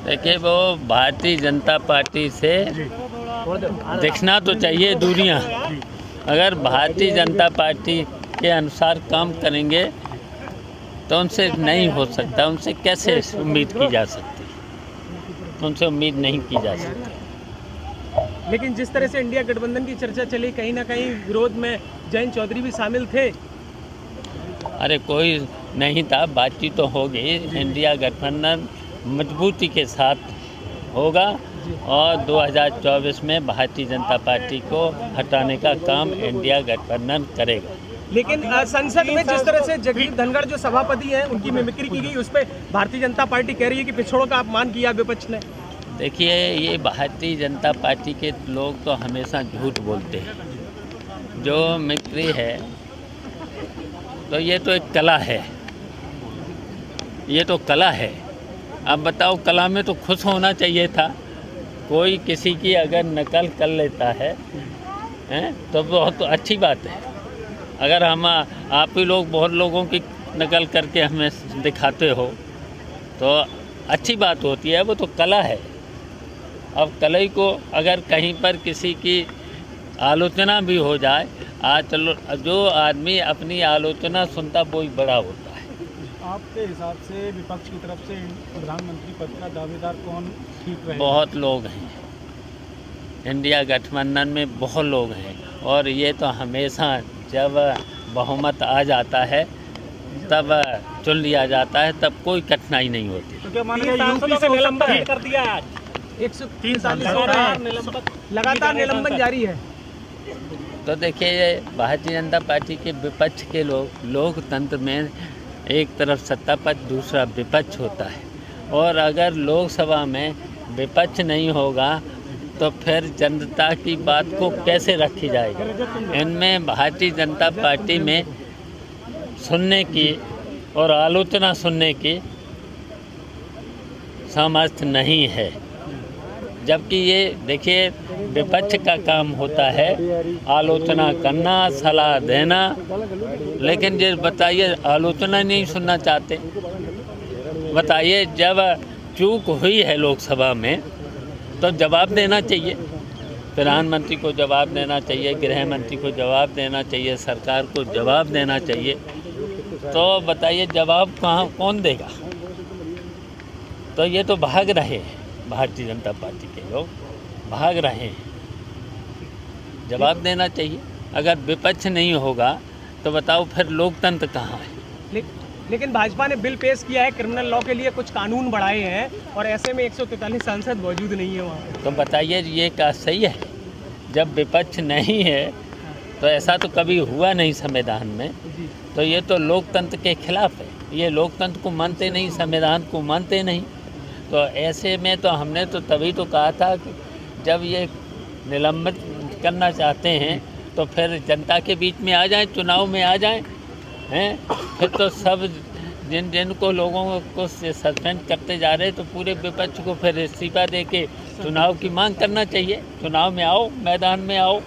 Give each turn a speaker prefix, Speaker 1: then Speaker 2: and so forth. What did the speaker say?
Speaker 1: देखिए, वो भारतीय जनता पार्टी से दिखना तो चाहिए दूरियां। अगर भारतीय जनता पार्टी के अनुसार काम करेंगे तो उनसे नहीं हो सकता। उनसे कैसे उम्मीद की जा सकती, उनसे उम्मीद नहीं की जा सकती।
Speaker 2: लेकिन जिस तरह से इंडिया गठबंधन की चर्चा चली, कहीं ना कहीं विरोध में जयंत चौधरी भी शामिल थे।
Speaker 1: अरे कोई नहीं था, बातचीत तो होगी। इंडिया गठबंधन मजबूती के साथ होगा और 2024 में भारतीय जनता पार्टी को हटाने का काम इंडिया गठबंधन करेगा।
Speaker 2: लेकिन संसद में जिस तरह से जगदीप धनखड़ जो सभापति हैं, उनकी मिमिक्री की गई, उस पर भारतीय जनता पार्टी कह रही है कि पिछड़ों का अपमान किया विपक्ष ने।
Speaker 1: देखिए, ये भारतीय जनता पार्टी के लोग तो हमेशा झूठ बोलते हैं। जो मिमिक्री है तो ये तो एक कला है, ये तो कला है। अब बताओ, कला में तो खुश होना चाहिए था। कोई किसी की अगर नकल कर लेता है तो बहुत अच्छी बात है। अगर हम आप ही लोग बहुत लोगों की नकल करके हमें दिखाते हो तो अच्छी बात होती है, वो तो कला है। अब कला को अगर कहीं पर किसी की आलोचना भी हो जाए, चलो, जो आदमी अपनी आलोचना सुनता वो ही बड़ा होता है।
Speaker 3: आपके हिसाब से विपक्ष की तरफ से प्रधानमंत्री पद का दावेदार कौन ठीक रहेगा?
Speaker 1: बहुत लोग हैं इंडिया गठबंधन में, बहुत लोग हैं। और ये तो हमेशा जब बहुमत आ जाता है तब चुन लिया जाता है, तब कोई कठिनाई नहीं होती।
Speaker 3: तो क्या मान लीजिए यूपी से निलंबन कर दिया आज?
Speaker 2: 143 लगातार निलंबन जारी है।
Speaker 1: तो देखिए, भारतीय जनता पार्टी के विपक्ष के लोग, लोकतंत्र में एक तरफ सत्ता पक्ष, दूसरा विपक्ष होता है। और अगर लोकसभा में विपक्ष नहीं होगा तो फिर जनता की बात को कैसे रखी जाएगी। इनमें भारतीय जनता पार्टी में सुनने की और आलोचना सुनने की सामर्थ्य नहीं है। जबकि ये देखिए, विपक्ष का काम होता है आलोचना करना, सलाह देना। लेकिन ये बताइए, आलोचना नहीं सुनना चाहते। बताइए, जब चूक हुई है लोकसभा में तो जवाब देना चाहिए। प्रधानमंत्री को जवाब देना चाहिए, गृह मंत्री को जवाब देना चाहिए, सरकार को जवाब देना चाहिए। तो बताइए, जवाब कौन देगा? तो ये तो भाग रहे हैं, भारतीय जनता पार्टी के लोग भाग रहे हैं। जवाब देना चाहिए। अगर विपक्ष नहीं होगा तो बताओ फिर लोकतंत्र कहाँ है?
Speaker 2: लेकिन भाजपा ने बिल पेश किया है, क्रिमिनल लॉ के लिए कुछ कानून बढ़ाए हैं, और ऐसे में 143 सांसद मौजूद नहीं है वहाँ।
Speaker 1: तो बताइए, ये क्या सही है? जब विपक्ष नहीं है तो ऐसा तो कभी हुआ नहीं संविधान में। तो ये तो लोकतंत्र के खिलाफ है। ये लोकतंत्र को मानते नहीं, संविधान को मानते नहीं। तो ऐसे में तो हमने तो तभी तो कहा था कि जब ये निलंबित करना चाहते हैं तो फिर जनता के बीच में आ जाएं, चुनाव में आ जाएं, फिर तो सब जिनको लोगों को सस्पेंड करते जा रहे, तो पूरे विपक्ष को फिर इस्तीफा दे के चुनाव की मांग करना चाहिए। चुनाव में आओ, मैदान में आओ।